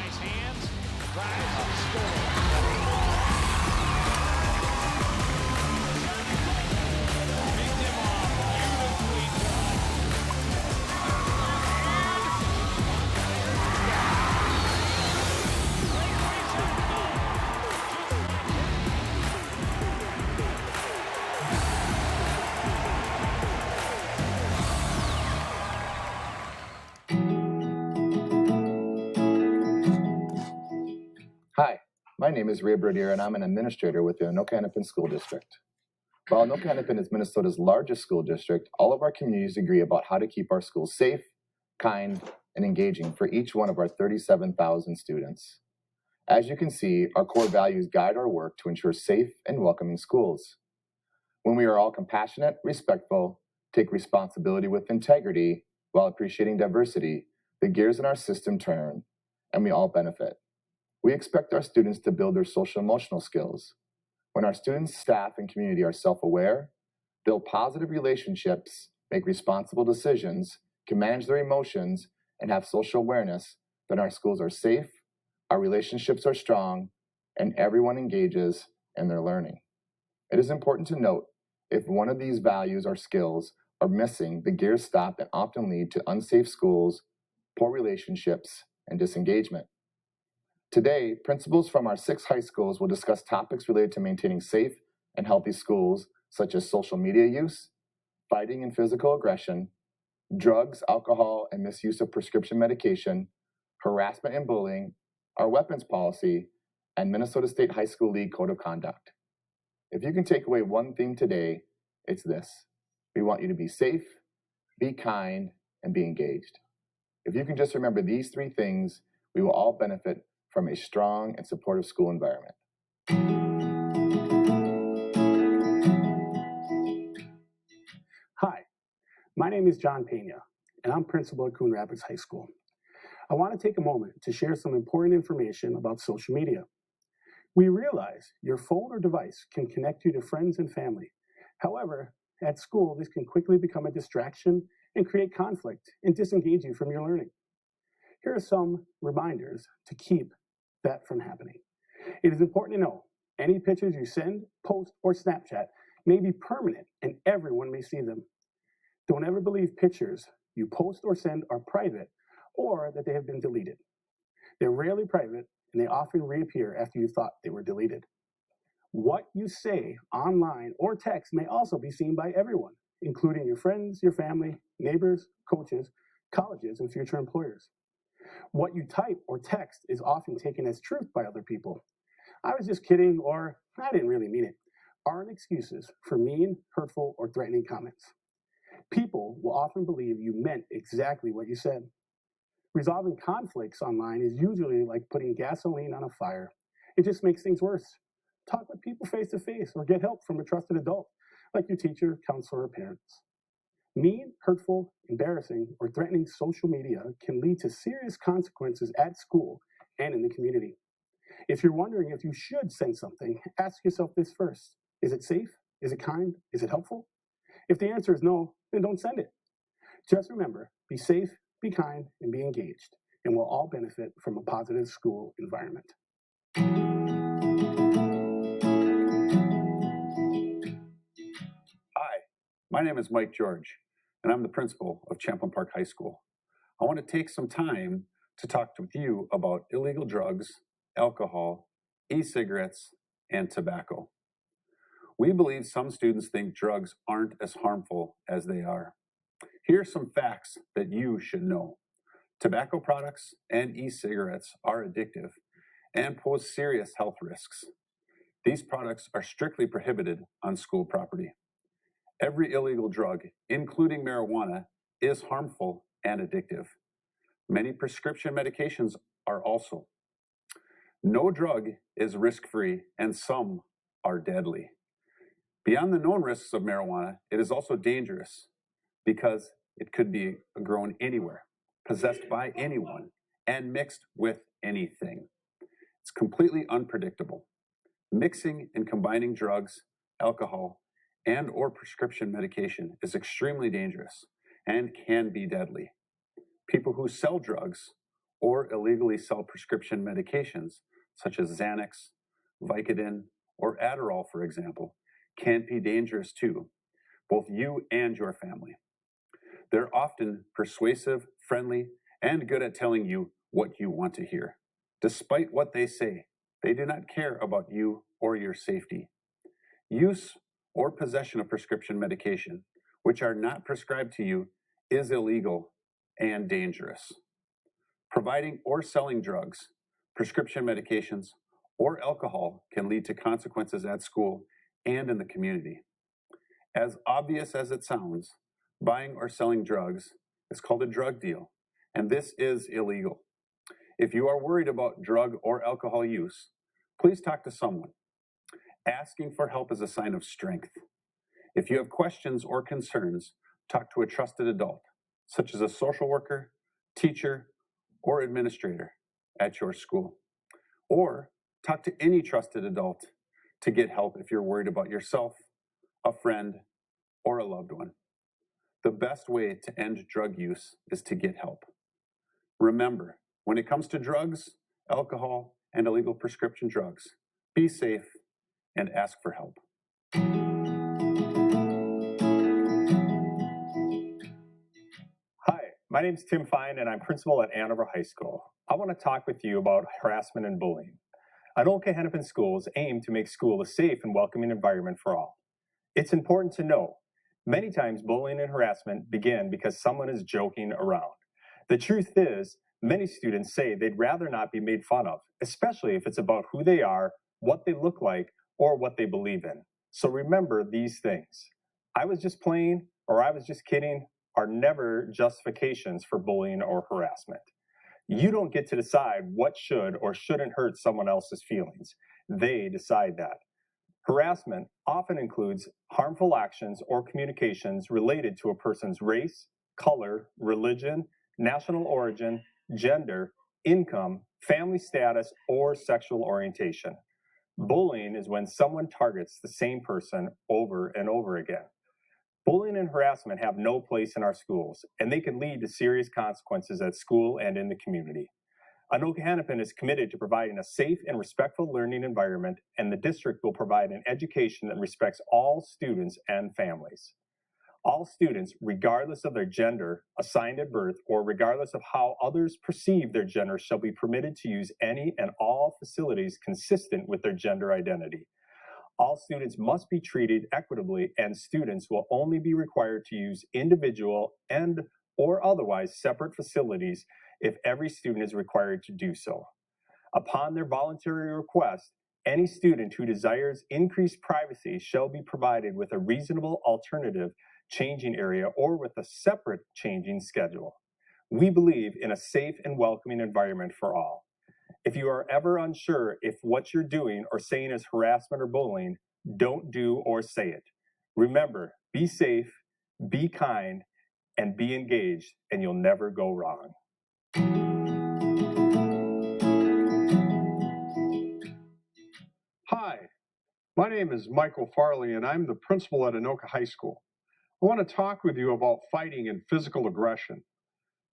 nice hands, drives and scores. Picked him off, beautifully done. Hi, my name is Ray Berdier, and I'm an administrator with the Anoka-Hennepin School District. While Anoka-Hennepin is Minnesota's largest school district, all of our communities agree about how to keep our schools safe, kind, and engaging for each one of our 37,000 students. As you can see, our core values guide our work to ensure safe and welcoming schools. When we are all compassionate, respectful, take responsibility with integrity, while appreciating diversity, the gears in our system turn, and we all benefit. We expect our students to build their social-emotional skills. When our students, staff, and community are self-aware, build positive relationships, make responsible decisions, can manage their emotions, and have social awareness, then our schools are safe, our relationships are strong, and everyone engages in their learning. It is important to note, if one of these values or skills are missing, the gears stop and often lead to unsafe schools, poor relationships, and disengagement. Today, principals from our 6 high schools will discuss topics related to maintaining safe and healthy schools, such as social media use, fighting and physical aggression, drugs, alcohol, and misuse of prescription medication, harassment and bullying, our weapons policy, and Minnesota State High School League Code of Conduct. If you can take away one theme today, it's this. We want you to be safe, be kind, and be engaged. If you can just remember these 3 things, we will all benefit from a strong and supportive school environment. Hi, my name is John Pena, and I'm principal at Coon Rapids High School. I want to take a moment to share some important information about social media. We realize your phone or device can connect you to friends and family. However, at school, this can quickly become a distraction and create conflict and disengage you from your learning. Here are some reminders to keep that from happening. It is important to know any pictures you send, post, or Snapchat may be permanent and everyone may see them. Don't ever believe pictures you post or send are private or that they have been deleted. They're rarely private and they often reappear after you thought they were deleted. What you say online or text may also be seen by everyone, including your friends, your family, neighbors, coaches, colleges, and future employers. What you type or text is often taken as truth by other people. I was just kidding, or I didn't really mean it, aren't excuses for mean, hurtful, or threatening comments. People will often believe you meant exactly what you said. Resolving conflicts online is usually like putting gasoline on a fire. It just makes things worse. Talk with people face to face or get help from a trusted adult, like your teacher, counselor, or parents. Mean, hurtful, embarrassing, or threatening social media can lead to serious consequences at school and in the community. If you're wondering if you should send something, ask yourself this first. Is it safe? Is it kind? Is it helpful? If the answer is no, then don't send it. Just remember, be safe, be kind, and be engaged, and we'll all benefit from a positive school environment. Hi, my name is Mike George, and I'm the principal of Champlin Park High School. I want to take some time to talk with you about illegal drugs, alcohol, e-cigarettes, and tobacco. We believe some students think drugs aren't as harmful as they are. Here are some facts that you should know. Tobacco products and e-cigarettes are addictive and pose serious health risks. These products are strictly prohibited on school property. Every illegal drug, including marijuana, is harmful and addictive. Many prescription medications are also. No drug is risk-free, and some are deadly. Beyond the known risks of marijuana, it is also dangerous because it could be grown anywhere, possessed by anyone, and mixed with anything. It's completely unpredictable. Mixing and combining drugs, alcohol, and or prescription medication is extremely dangerous and can be deadly. People who sell drugs or illegally sell prescription medications, such as Xanax, Vicodin, or Adderall, for example, can be dangerous to both you and your family. They're often persuasive, friendly, and good at telling you what you want to hear. Despite what they say, they do not care about you or your safety. Use or possession of prescription medication, which are not prescribed to you, is illegal and dangerous. Providing or selling drugs, prescription medications, or alcohol can lead to consequences at school and in the community. As obvious as it sounds, buying or selling drugs is called a drug deal, and this is illegal. If you are worried about drug or alcohol use, please talk to someone. Asking for help is a sign of strength. If you have questions or concerns, talk to a trusted adult, such as a social worker, teacher, or administrator at your school. Or talk to any trusted adult to get help if you're worried about yourself, a friend, or a loved one. The best way to end drug use is to get help. Remember, when it comes to drugs, alcohol, and illegal prescription drugs, be safe and ask for help. Hi, my name is Tim Fine and I'm principal at Ann Arbor High School. I want to talk with you about harassment and bullying. Anoka Hennepin schools aim to make school a safe and welcoming environment for all. It's important to know, many times bullying and harassment begin because someone is joking around. The truth is, many students say they'd rather not be made fun of, especially if it's about who they are, what they look like, or what they believe in. So remember these things. I was just playing, or I was just kidding, are never justifications for bullying or harassment. You don't get to decide what should or shouldn't hurt someone else's feelings. They decide that. Harassment often includes harmful actions or communications related to a person's race, color, religion, national origin, gender, income, family status, or sexual orientation. Bullying is when someone targets the same person over and over again. Bullying and harassment have no place in our schools, and they can lead to serious consequences at school and in the community. Anoka Hennepin is committed to providing a safe and respectful learning environment, and the district will provide an education that respects all students and families. All students, regardless of their gender, assigned at birth, or regardless of how others perceive their gender, shall be permitted to use any and all facilities consistent with their gender identity. All students must be treated equitably, and students will only be required to use individual and or otherwise separate facilities if every student is required to do so. Upon their voluntary request, any student who desires increased privacy shall be provided with a reasonable alternative changing area or with a separate changing schedule. We believe in a safe and welcoming environment for all. If you are ever unsure if what you're doing or saying is harassment or bullying, don't do or say it. Remember, be safe, be kind, and be engaged, and you'll never go wrong. Hi, my name is Michael Farley and I'm the principal at Anoka High School. I want to talk with you about fighting and physical aggression.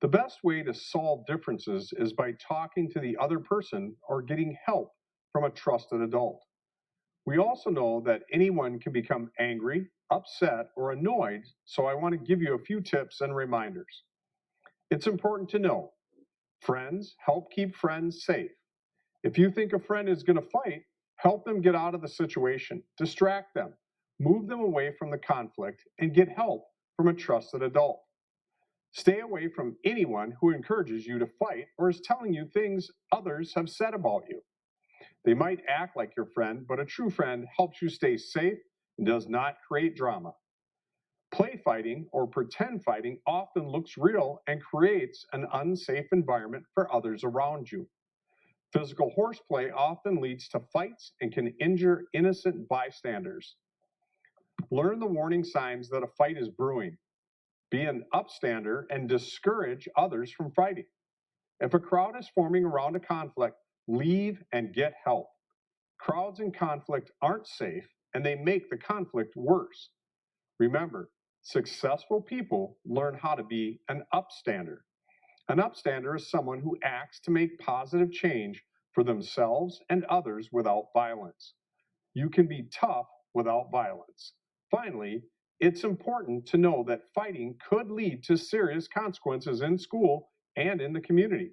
The best way to solve differences is by talking to the other person or getting help from a trusted adult. We also know that anyone can become angry, upset, or annoyed, so I want to give you a few tips and reminders. It's important to know, friends help keep friends safe. If you think a friend is going to fight, help them get out of the situation, distract them, move them away from the conflict, and get help from a trusted adult. Stay away from anyone who encourages you to fight or is telling you things others have said about you. They might act like your friend, but a true friend helps you stay safe and does not create drama. Play fighting or pretend fighting often looks real and creates an unsafe environment for others around you. Physical horseplay often leads to fights and can injure innocent bystanders. Learn the warning signs that a fight is brewing. Be an upstander and discourage others from fighting. If a crowd is forming around a conflict, leave and get help. Crowds in conflict aren't safe and they make the conflict worse. Remember, successful people learn how to be an upstander. An upstander is someone who acts to make positive change for themselves and others without violence. You can be tough without violence. Finally, it's important to know that fighting could lead to serious consequences in school and in the community.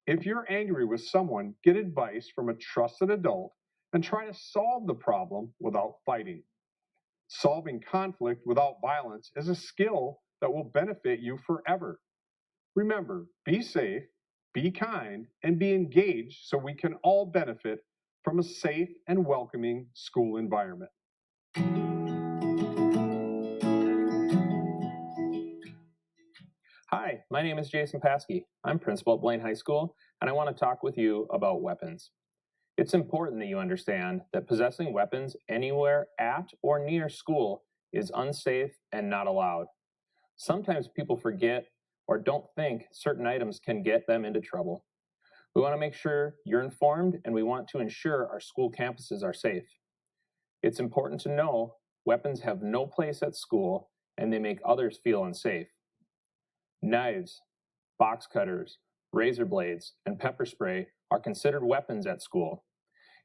If you're angry with someone, get advice from a trusted adult and try to solve the problem without fighting. Solving conflict without violence is a skill that will benefit you forever. Remember, be safe, be kind, and be engaged so we can all benefit from a safe and welcoming school environment. Hi, my name is Jason Paskey. I'm principal at Blaine High School, and I want to talk with you about weapons. It's important that you understand that possessing weapons anywhere at or near school is unsafe and not allowed. Sometimes people forget or don't think certain items can get them into trouble. We want to make sure you're informed, and we want to ensure our school campuses are safe. It's important to know weapons have no place at school, and they make others feel unsafe. Knives, box cutters, razor blades, and pepper spray are considered weapons at school,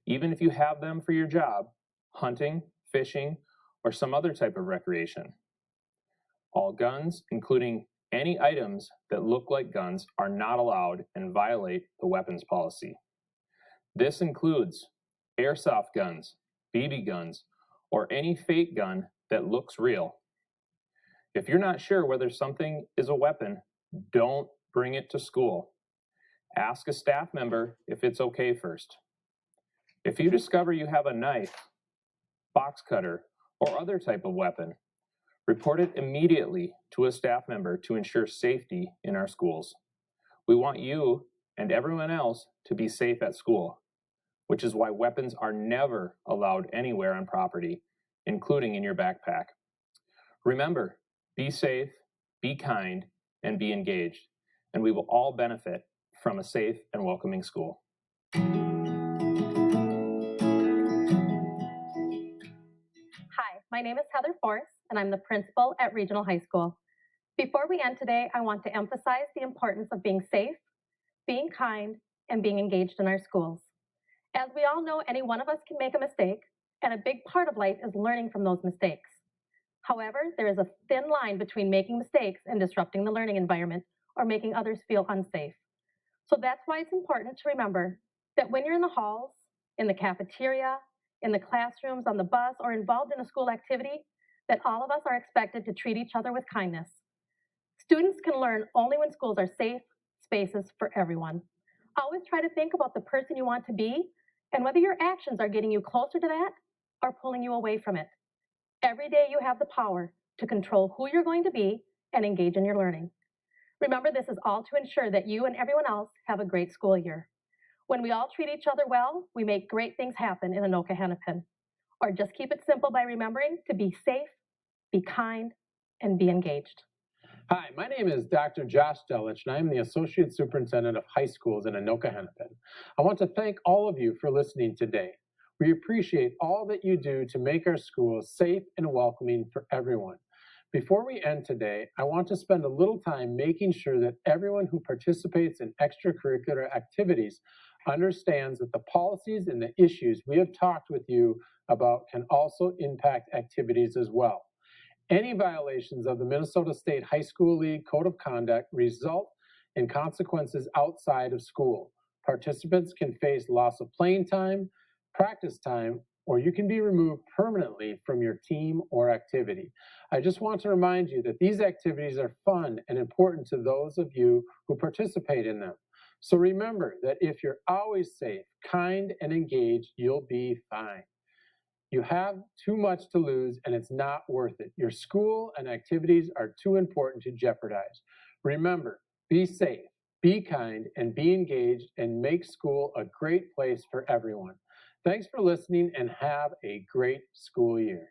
even if you have them for your job, hunting, fishing, or some other type of recreation. All guns, including any items that look like guns, are not allowed and violate the weapons policy. This includes airsoft guns, BB guns, or any fake gun that looks real. If you're not sure whether something is a weapon, don't bring it to school. Ask a staff member if it's okay first. If you discover you have a knife, box cutter, or other type of weapon, report it immediately to a staff member to ensure safety in our schools. We want you and everyone else to be safe at school, which is why weapons are never allowed anywhere on property, including in your backpack. Remember, be safe, be kind, and be engaged, and we will all benefit from a safe and welcoming school. Hi, my name is Heather Force, and I'm the principal at Regional High School. Before we end today, I want to emphasize the importance of being safe, being kind, and being engaged in our schools. As we all know, any one of us can make a mistake, and a big part of life is learning from those mistakes. However, there is a thin line between making mistakes and disrupting the learning environment or making others feel unsafe. So that's why it's important to remember that when you're in the halls, in the cafeteria, in the classrooms, on the bus, or involved in a school activity, that all of us are expected to treat each other with kindness. Students can learn only when schools are safe spaces for everyone. Always try to think about the person you want to be and whether your actions are getting you closer to that or pulling you away from it. Every day you have the power to control who you're going to be and engage in your learning. Remember, this is all to ensure that you and everyone else have a great school year. When we all treat each other well, we make great things happen in Anoka Hennepin. Or just keep it simple by remembering to be safe, be kind, and be engaged. Hi, my name is Dr. Josh Delich, and I'm the Associate Superintendent of High Schools in Anoka Hennepin. I want to thank all of you for listening today. We appreciate all that you do to make our schools safe and welcoming for everyone. Before we end today, I want to spend a little time making sure that everyone who participates in extracurricular activities understands that the policies and the issues we have talked with you about can also impact activities as well. Any violations of the Minnesota State High School League Code of Conduct result in consequences outside of school. Participants can face loss of playing time, practice time, or you can be removed permanently from your team or activity. I just want to remind you that these activities are fun and important to those of you who participate in them. So remember that if you're always safe, kind, and engaged, you'll be fine. You have too much to lose, and it's not worth it. Your school and activities are too important to jeopardize. Remember, be safe, be kind, and be engaged, and make school a great place for everyone. Thanks for listening, and have a great school year.